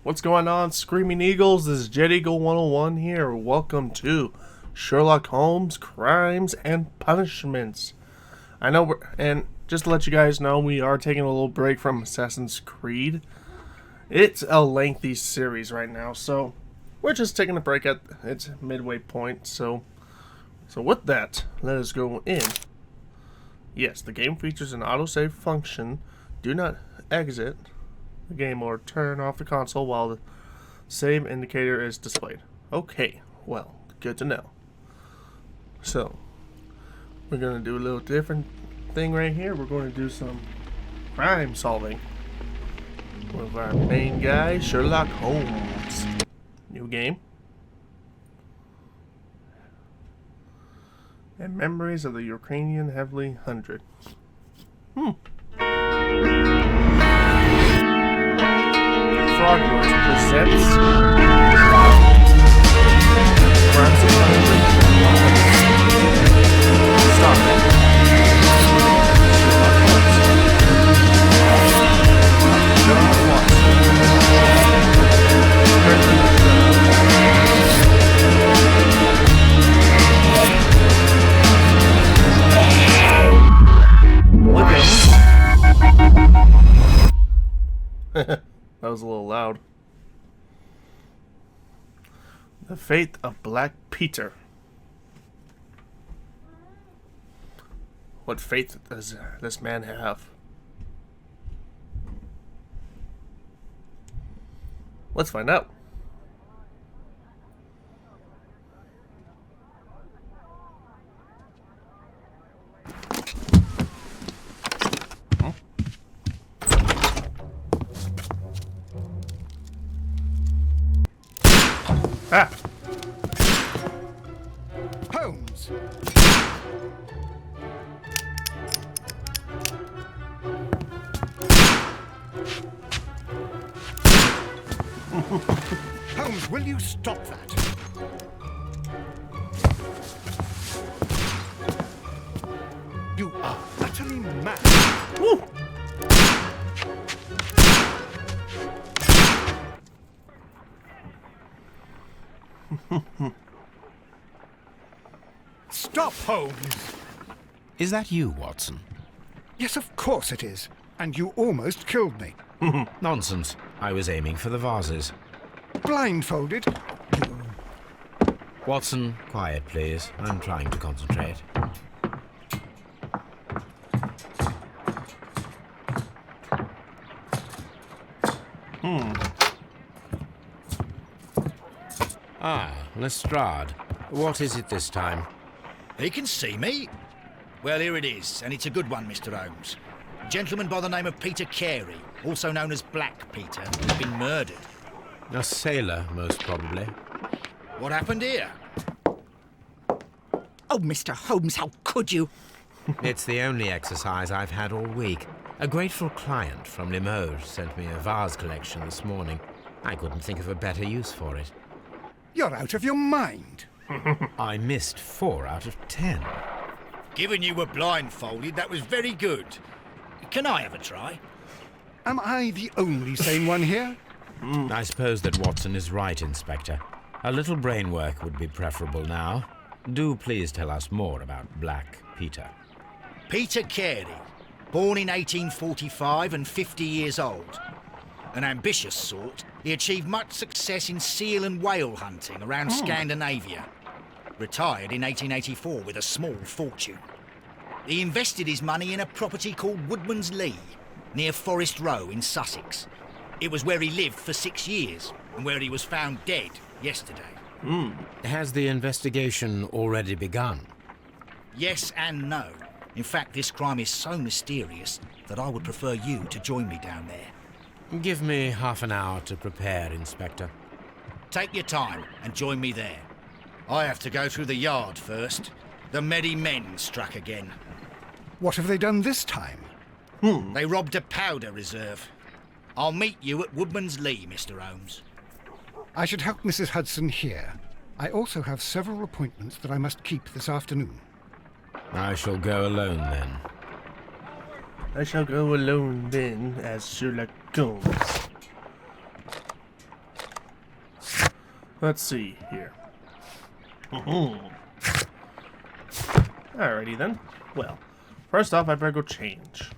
What's going on, Screaming Eagles? This is Jet Eagle 101 here. Welcome to Sherlock Holmes Crimes and Punishments. I know and just to let you guys know, we are taking a little break from Assassin's Creed. It's a lengthy series right now, so we're just taking a break at its midway point. So with that, let us go in. Yes, the game features an autosave function. Do not exit the game or turn off the console while the save indicator is displayed. Okay, well, good to know. So, we're going to do a little different thing right here. We're going to do some crime solving with our main guy, Sherlock Holmes. New game. And Memories of the Ukrainian Heavily Hundred. Frogworks presents Crimes and Punishment. Stop it. That was a little loud. The Fate of Black Peter. What fate does this man have? Let's find out. Ah! Holmes! Holmes, will you stop that? You are utterly mad. Woo! Stop, Holmes! Is that you, Watson? Yes, of course it is. And you almost killed me. Nonsense. I was aiming for the vases. Blindfolded? Watson, quiet, please. I'm trying to concentrate. Ah, Lestrade. What is it this time? He can see me. Well, here it is, and it's a good one, Mr. Holmes. A gentleman by the name of Peter Carey, also known as Black Peter, has been murdered. A sailor, most probably. What happened here? Oh, Mr. Holmes, how could you? It's the only exercise I've had all week. A grateful client from Limoges sent me a vase collection this morning. I couldn't think of a better use for it. You're out of your mind. I missed 4 out of 10. Given you were blindfolded, that was very good. Can I have a try? Am I the only sane one here? I suppose that Watson is right, Inspector. A little brain work would be preferable now. Do please tell us more about Black Peter. Peter Carey, born in 1845 and 50 years old. An ambitious sort, he achieved much success in seal and whale hunting around Scandinavia. Retired in 1884 with a small fortune. He invested his money in a property called Woodman's Lee, near Forest Row in Sussex. It was where he lived for 6 years, and where he was found dead yesterday. Has the investigation already begun? Yes and no. In fact, this crime is so mysterious that I would prefer you to join me down there. Give me half an hour to prepare, Inspector. Take your time and join me there. I have to go through the yard first. The Medi men struck again. What have they done this time? They robbed a powder reserve. I'll meet you at Woodman's Lee, Mr. Holmes. I should help Mrs. Hudson here. I also have several appointments that I must keep this afternoon. I shall go alone then. I shall go alone then, as Sherlock Holmes. Let's see here. Alrighty then. Well, first off, I better go change.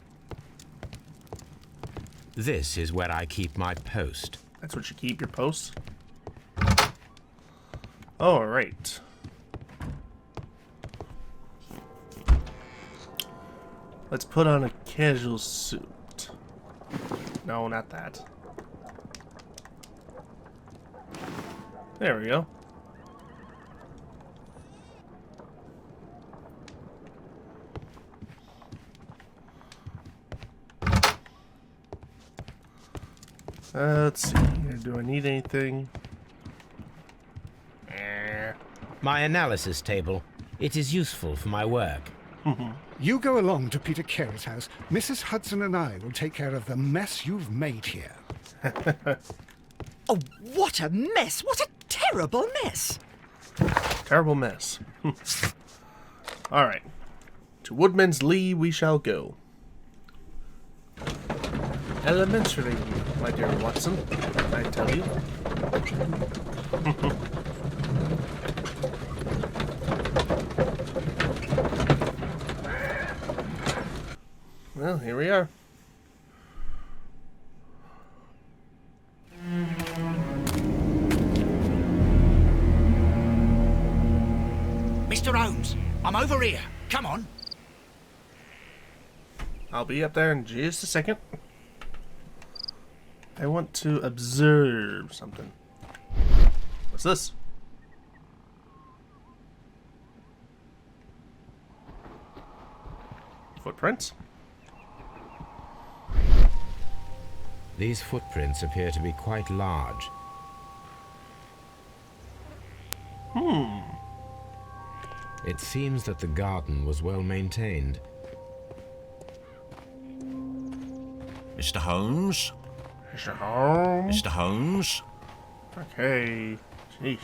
This is where I keep my post. That's what you keep your posts. Alright. Let's put on a casual suit. No, not that. There we go. Let's see here. Do I need anything? My analysis table. It is useful for my work. You go along to Peter Carey's house. Mrs. Hudson and I will take care of the mess you've made here. Oh, what a mess! What a terrible mess! Terrible mess. Alright. To Woodman's Lee we shall go. Elementary, my dear Watson, I tell you. Well, here we are. Mr. Holmes, I'm over here. Come on. I'll be up there in just a second. I want to observe something. What's this? Footprints? These footprints appear to be quite large. It seems that the garden was well maintained. Mr. Holmes? Mr. Holmes? Mr. Holmes? Okay. Jeez.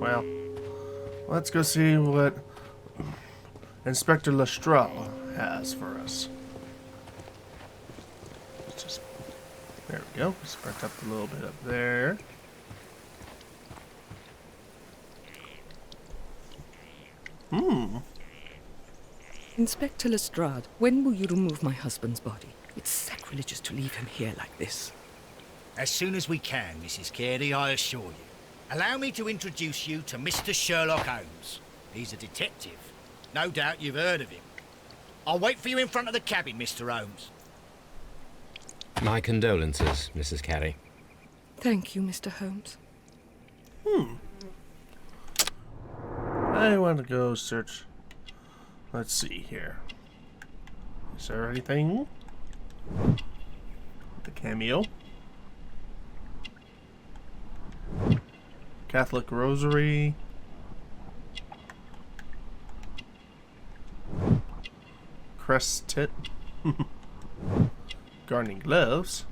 Well, let's go see what Inspector Lestrade has for us. Just, there we go. Spark up a little bit up there. Inspector Lestrade, when will you remove my husband's body? It's sacrilegious to leave him here like this. As soon as we can, Mrs. Carey, I assure you. Allow me to introduce you to Mr. Sherlock Holmes. He's a detective. No doubt you've heard of him. I'll wait for you in front of the cabin, Mr. Holmes. My condolences, Mrs. Carey. Thank you, Mr. Holmes. I want to go search. Let's see here. Is there anything? The cameo. Catholic Rosary. Crest tit. Gardening gloves.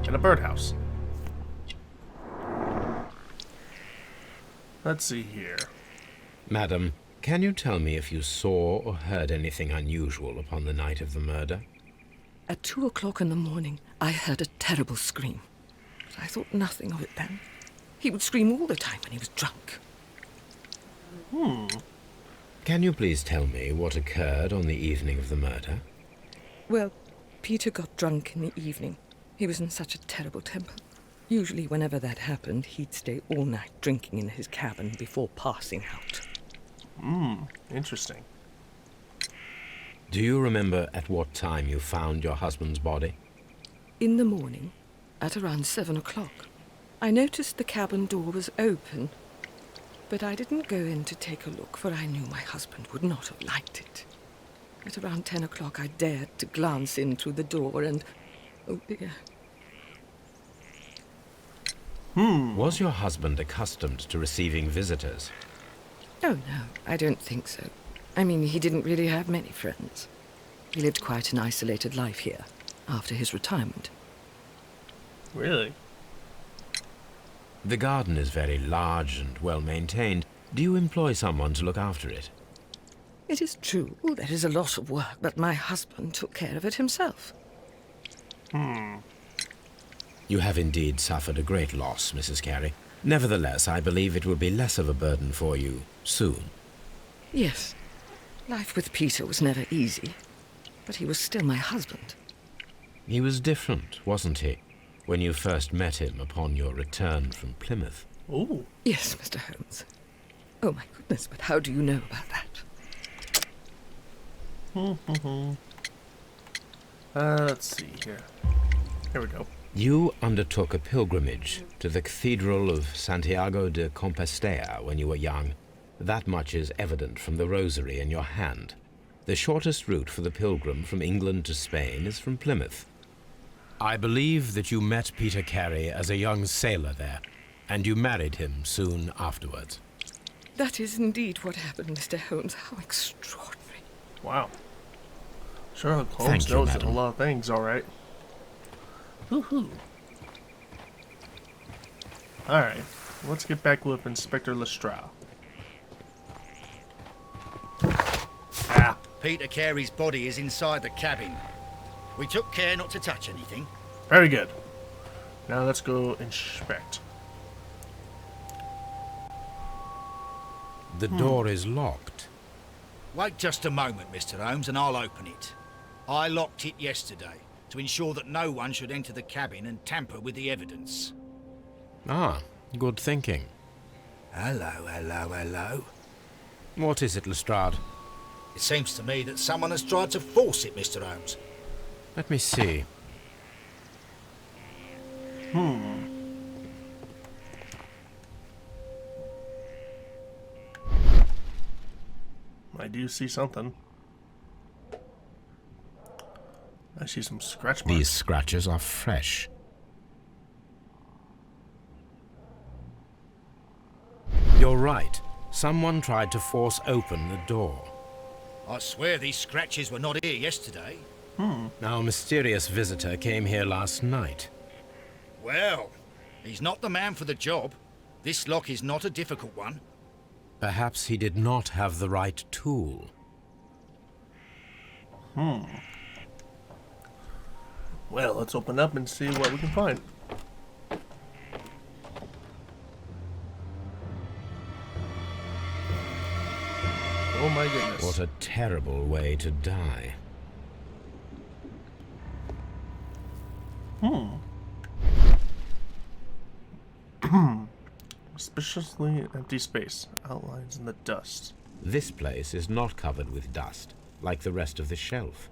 And a birdhouse. Let's see here. Madam, can you tell me if you saw or heard anything unusual upon the night of the murder? At 2 o'clock in the morning, I heard a terrible scream. But I thought nothing of it then. He would scream all the time when he was drunk. Can you please tell me what occurred on the evening of the murder? Well, Peter got drunk in the evening. He was in such a terrible temper. Usually, whenever that happened, he'd stay all night drinking in his cabin before passing out. Interesting. Do you remember at what time you found your husband's body? In the morning, at around 7 o'clock, I noticed the cabin door was open, but I didn't go in to take a look, for I knew my husband would not have liked it. At around 10 o'clock, I dared to glance in through the door and... oh dear. Was your husband accustomed to receiving visitors? Oh, no, I don't think so. I mean, he didn't really have many friends. He lived quite an isolated life here, after his retirement. Really? The garden is very large and well maintained. Do you employ someone to look after it? It is true, there is a lot of work, but my husband took care of it himself. You have indeed suffered a great loss, Mrs. Carey. Nevertheless, I believe it will be less of a burden for you soon. Yes, life with Peter was never easy, but he was still my husband. He was different, wasn't he, when you first met him upon your return from Plymouth? Ooh. Yes, Mr. Holmes. Oh, my goodness, but how do you know about that? Let's see here. Here we go. You undertook a pilgrimage to the Cathedral of Santiago de Compostela when you were young. That much is evident from the rosary in your hand. The shortest route for the pilgrim from England to Spain is from Plymouth. I believe that you met Peter Carey as a young sailor there, and you married him soon afterwards. That is indeed what happened, Mr. Holmes. How extraordinary. Wow. Sherlock Holmes Thank you, knows madam. a lot of things, alright. Woohoo. Alright, let's get back with Inspector Lestrade. Ah, Peter Carey's body is inside the cabin. We took care not to touch anything. very good. Now let's go inspect. The door is locked. Wait just a moment, Mr. Holmes, and I'll open it. I locked it yesterday to ensure that no one should enter the cabin and tamper with the evidence. Ah, good thinking. Hello, hello, hello. What is it, Lestrade? It seems to me that someone has tried to force it, Mr. Holmes. Let me see. I do see something. I see some scratch marks. These scratches are fresh. You're right. Someone tried to force open the door. I swear these scratches were not here yesterday. Our mysterious visitor came here last night. Well, he's not the man for the job. This lock is not a difficult one. Perhaps he did not have the right tool. Well, let's open up and see what we can find. Oh my goodness. What a terrible way to die. Suspiciously empty space. Outlines in the dust. This place is not covered with dust, like the rest of the shelf.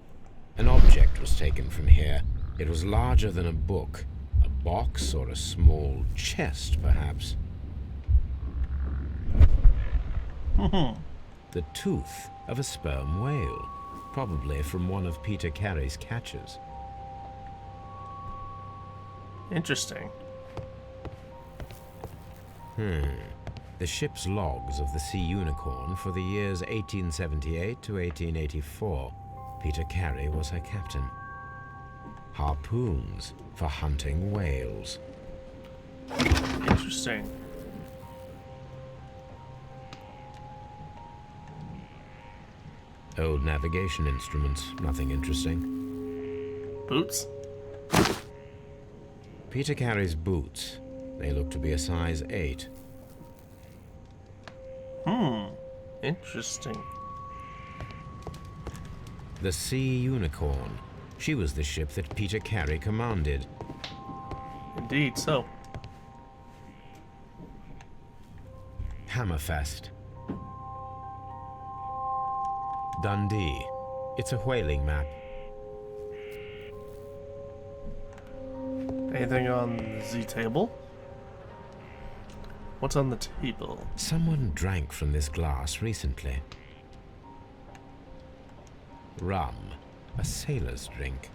An object was taken from here. It was larger than a book. A box or a small chest, perhaps. The tooth of a sperm whale, probably from one of Peter Carey's catches. Interesting. The ship's logs of the Sea Unicorn for the years 1878 to 1884. Peter Carey was her captain. Harpoons for hunting whales. Interesting. Old navigation instruments, nothing interesting. Boots? Peter Carey's boots. They look to be a size 8. Interesting. The Sea Unicorn. She was the ship that Peter Carey commanded. Indeed so. Hammerfest. Dundee. It's a whaling map. Anything on the table? What's on the table? Someone drank from this glass recently. Rum. A sailor's drink.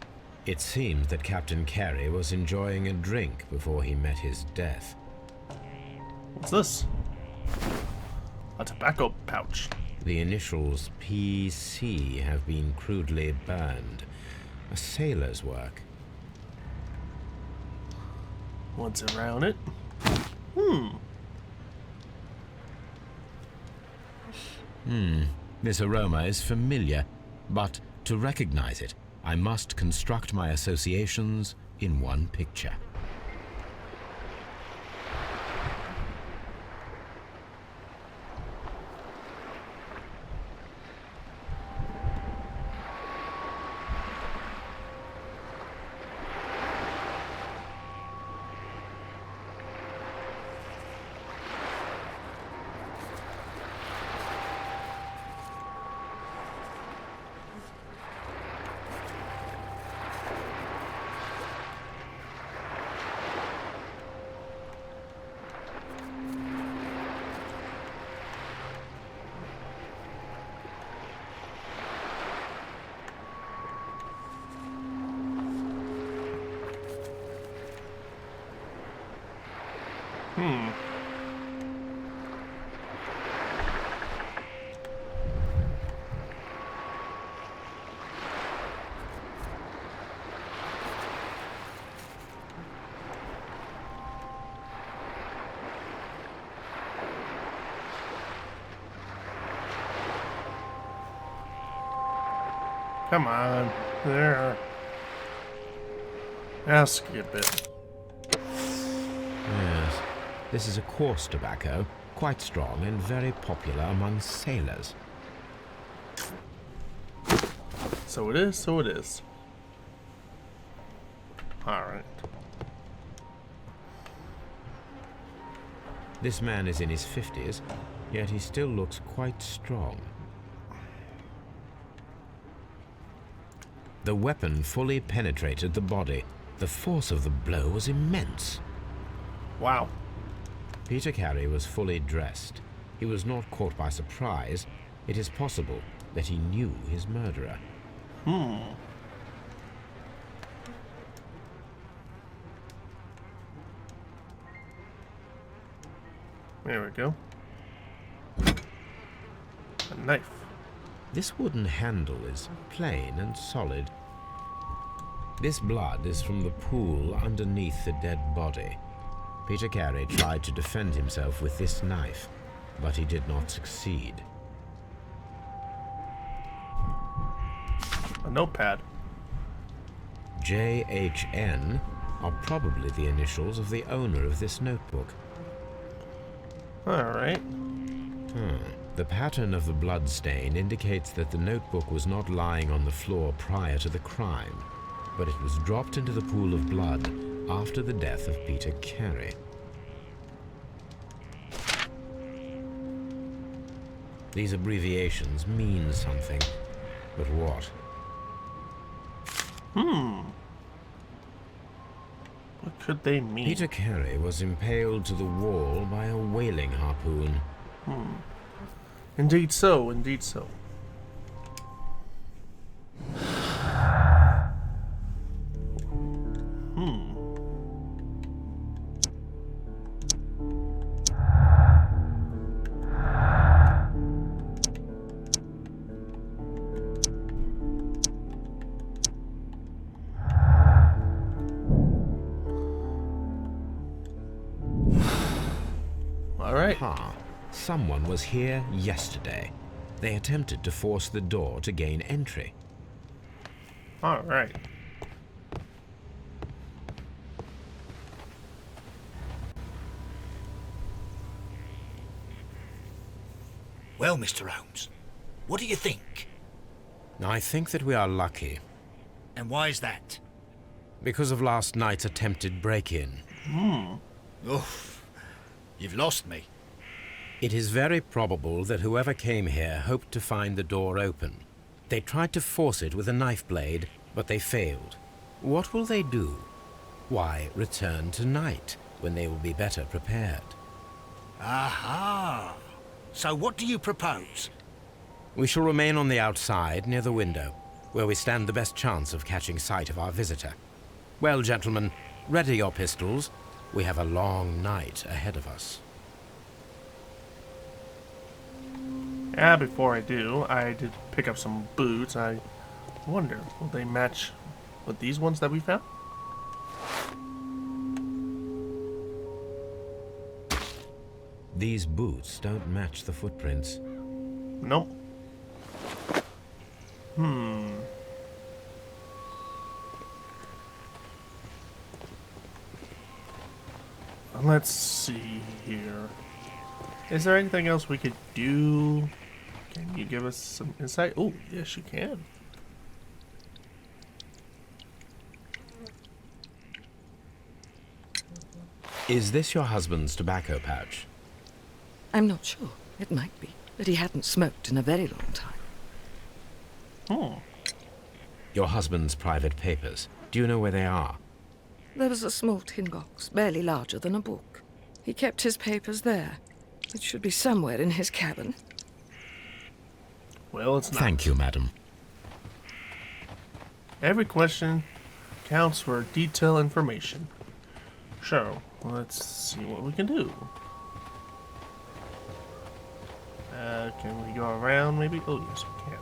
It seemed that Captain Carey was enjoying a drink before he met his death. What's this? A tobacco pouch. The initials PC have been crudely burned. A sailor's work. What's around it? This aroma is familiar, but to recognize it, I must construct my associations in one picture. Come on. There. I'll skip it. Yes, this is a coarse tobacco, quite strong and very popular among sailors. So it is, so it is. Alright. This man is in his 50s, yet he still looks quite strong. The weapon fully penetrated the body. The force of the blow was immense. Wow. Peter Carey was fully dressed. He was not caught by surprise. It is possible that he knew his murderer. There we go. A knife. This wooden handle is plain and solid. This blood is from the pool underneath the dead body. Peter Carey tried to defend himself with this knife, but he did not succeed. A notepad. JHN are probably the initials of the owner of this notebook. Alright. The pattern of the blood stain indicates that the notebook was not lying on the floor prior to the crime, but it was dropped into the pool of blood after the death of Peter Carey. These abbreviations mean something, but what? What could they mean? Peter Carey was impaled to the wall by a whaling harpoon. Indeed so, indeed so. Alright. Someone was here yesterday. They attempted to force the door to gain entry. Alright. Well, Mr. Holmes, what do you think? I think that we are lucky, And why is that? because of last night's attempted break-in. Oof, you've lost me. It is very probable that whoever came here hoped to find the door open. They tried to force it with a knife blade, but they failed. What will they do? Why, return tonight, when they will be better prepared. Aha! So what do you propose? We shall remain on the outside, near the window, where we stand the best chance of catching sight of our visitor. Well, gentlemen, ready your pistols. We have a long night ahead of us. Before I do, I did pick up some boots. I wonder, will they match with these ones that we found? These boots don't match the footprints. Nope. Let's see here. Is there anything else we could do? Can you give us some insight? Oh, yes, you can. Is this your husband's tobacco pouch? I'm not sure. It might be. But he hadn't smoked in a very long time. Your husband's private papers. Do you know where they are? There was a small tin box, barely larger than a book. He kept his papers there. It should be somewhere in his cabin. Well, it's not. Thank you, madam. Every question counts for detailed information. Sure, let's see what we can do. Can we go around maybe? Oh, yes, we can.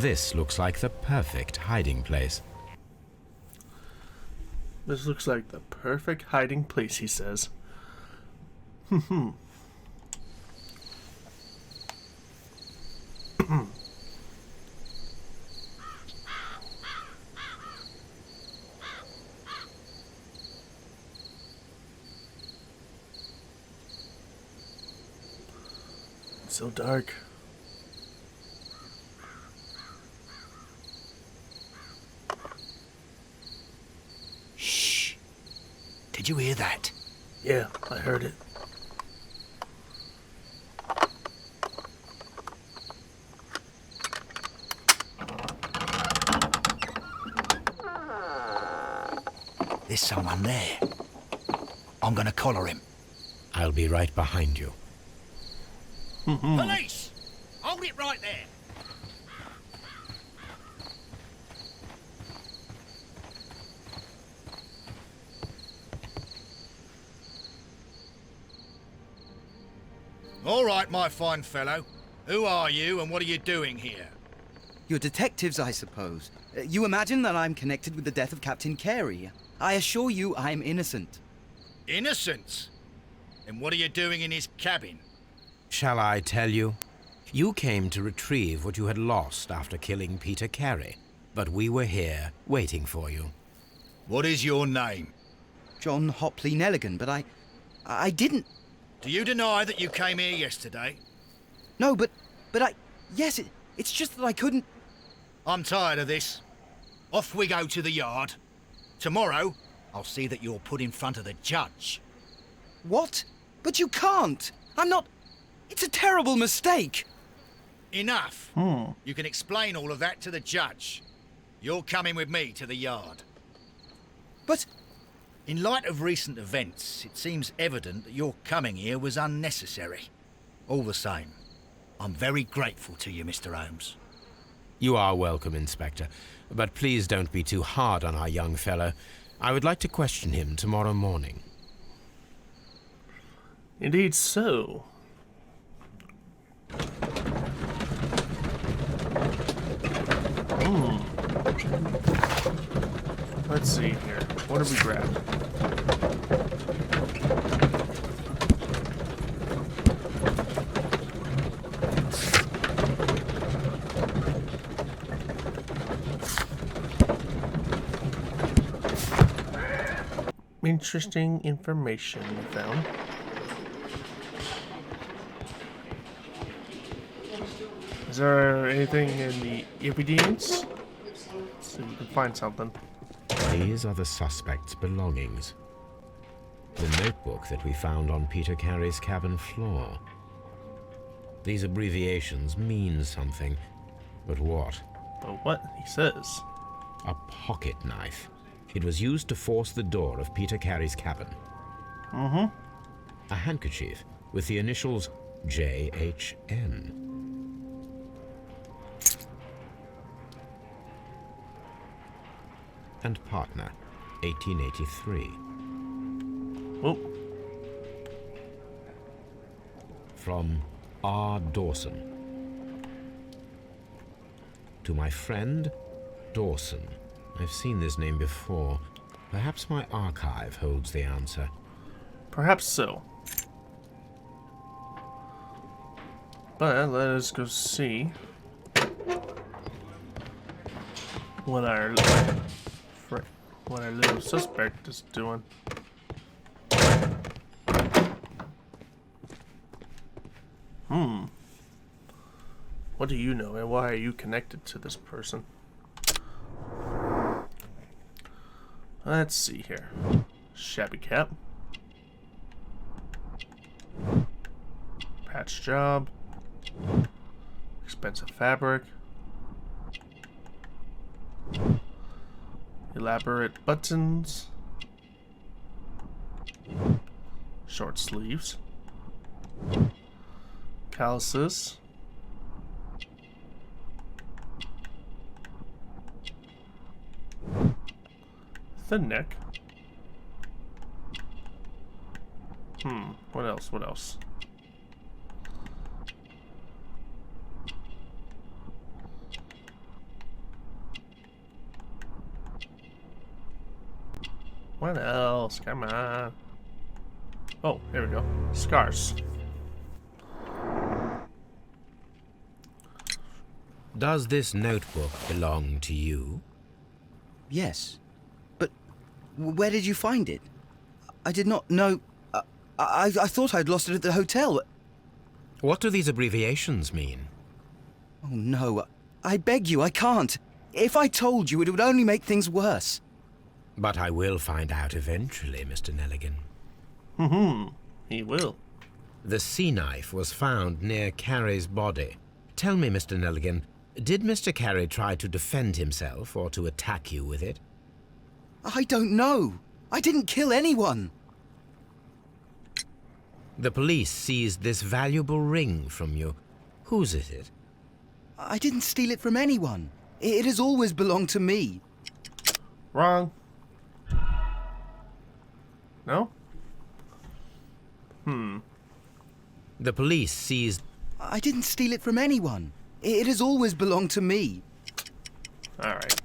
This looks like the perfect hiding place. This looks like the perfect hiding place, he says. It's so dark. Shh. Did you hear that? Yeah, I heard it. There's someone there. I'm gonna collar him. I'll be right behind you. Police! Hold it right there. All right, my fine fellow. Who are you and what are you doing here? You're detectives, I suppose. You imagine that I'm connected with the death of Captain Carey. I assure you I'm innocent. Innocent? And what are you doing in his cabin? Shall I tell you? You came to retrieve what you had lost after killing Peter Carey, but we were here waiting for you. What is your name? John Hopley Nelligan, but I didn't... Do you deny that you came here yesterday? No, but yes, it's just that I couldn't... I'm tired of this. Off we go to the yard. Tomorrow, I'll see that you're put in front of the judge. What? But you can't! I'm not... It's a terrible mistake! Enough. You can explain all of that to the judge. You're coming with me to the yard. But... In light of recent events, it seems evident that your coming here was unnecessary. All the same, I'm very grateful to you, Mr. Holmes. You are welcome, Inspector, but please don't be too hard on our young fellow. I would like to question him tomorrow morning. Indeed so. Let's see here. What did we grab? Interesting information we found. Is there anything in the evidence? So you can find something. These are the suspect's belongings. The notebook that we found on Peter Carey's cabin floor. These abbreviations mean something, but what? But what? He says. A pocket knife. It was used to force the door of Peter Carey's cabin. A handkerchief with the initials JHN. And partner, 1883. Oh, From R. Dawson. To my friend, Dawson. I've seen this name before. Perhaps my archive holds the answer. perhaps so. But let us go see what our little suspect is doing. What do you know, and why are you connected to this person? Let's see here. Shabby cap. Patch job. Expensive fabric. Elaborate buttons. Short sleeves. Calluses. Thin neck. What else? What else? What else? Come on. Oh, here we go. Scars. Does this notebook belong to you? Yes. But where did you find it? I did not know... I thought I'd lost it at the hotel. What do these abbreviations mean? Oh, no. I beg you, I can't. If I told you, it would only make things worse. But I will find out eventually, Mr. Nelligan. He will. The sea knife was found near Carey's body. Tell me, Mr. Nelligan, did Mr. Carey try to defend himself or to attack you with it? I don't know. I didn't kill anyone. The police seized this valuable ring from you. Whose is it? I didn't steal it from anyone. It has always belonged to me. Wrong. No? The police seized... I didn't steal it from anyone. It has always belonged to me. Alright.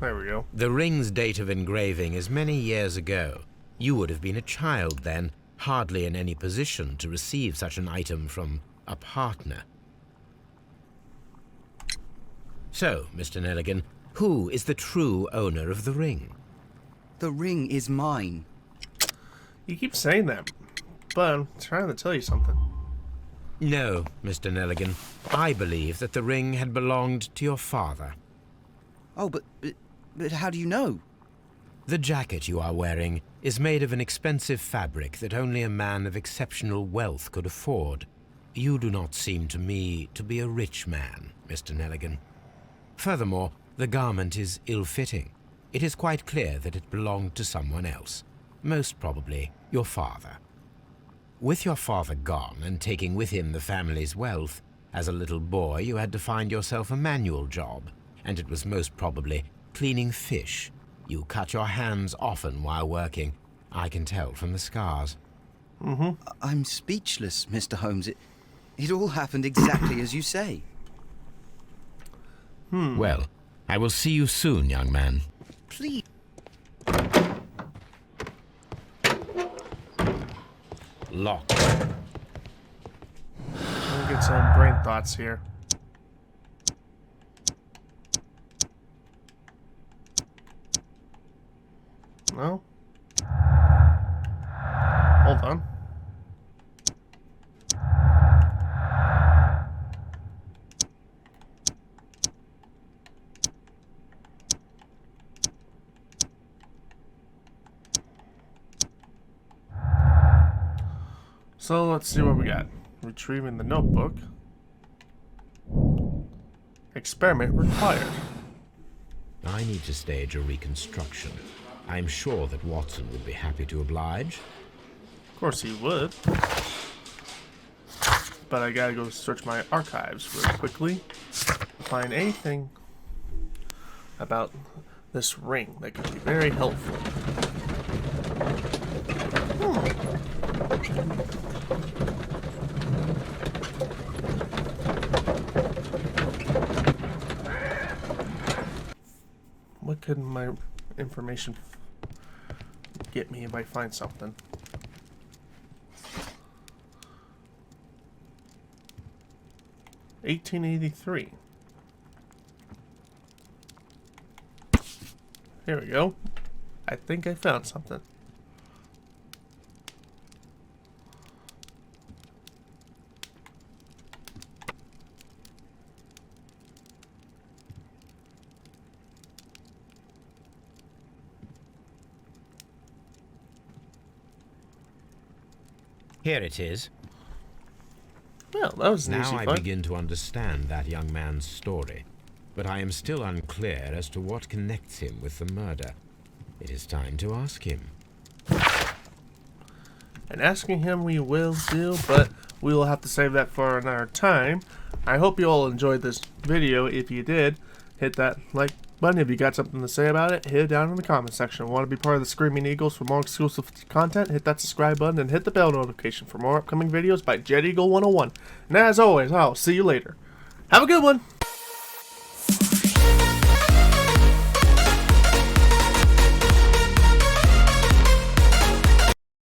There we go. The ring's date of engraving is many years ago. You would have been a child then, hardly in any position to receive such an item from a partner. So, Mr. Nelligan, who is the true owner of the ring? The ring is mine. You keep saying that, but I'm trying to tell you something. No, Mr. Nelligan. I believe that the ring had belonged to your father. Oh, but how do you know? The jacket you are wearing is made of an expensive fabric that only a man of exceptional wealth could afford. You do not seem to me to be a rich man, Mr. Nelligan. Furthermore, the garment is ill-fitting. It is quite clear that it belonged to someone else, most probably your father. With your father gone and taking with him the family's wealth, as a little boy you had to find yourself a manual job, and it was most probably cleaning fish. You cut your hands often while working. I can tell from the scars. I'm speechless, Mr. Holmes. It all happened exactly as you say. Well, I will see you soon, young man. Please. Locked. Let me get some brain thoughts here. No? Hold on. So let's see what we got. Retrieving the notebook. Experiment required. I need to stage a reconstruction. I'm sure that Watson would be happy to oblige. Of course he would. But I gotta go search my archives real quickly to find anything about this ring that could be very helpful. What could my information get me if I find something? 1883. Here we go. I think I found something. Here it is. Well, that was an Now easy I find. begin to understand that young man's story, but I am still unclear as to what connects him with the murder. It is time to ask him. And asking him we will do, but we will have to save that for another time. I hope you all enjoyed this video. If you did, hit that like button. If you got something to say about it, hit it down in the comment section. Want to be part of the Screaming Eagles for more exclusive content? Hit that subscribe button and hit the bell notification for more upcoming videos by Jet Eagle 101. And as always, I'll see you later. Have a good one!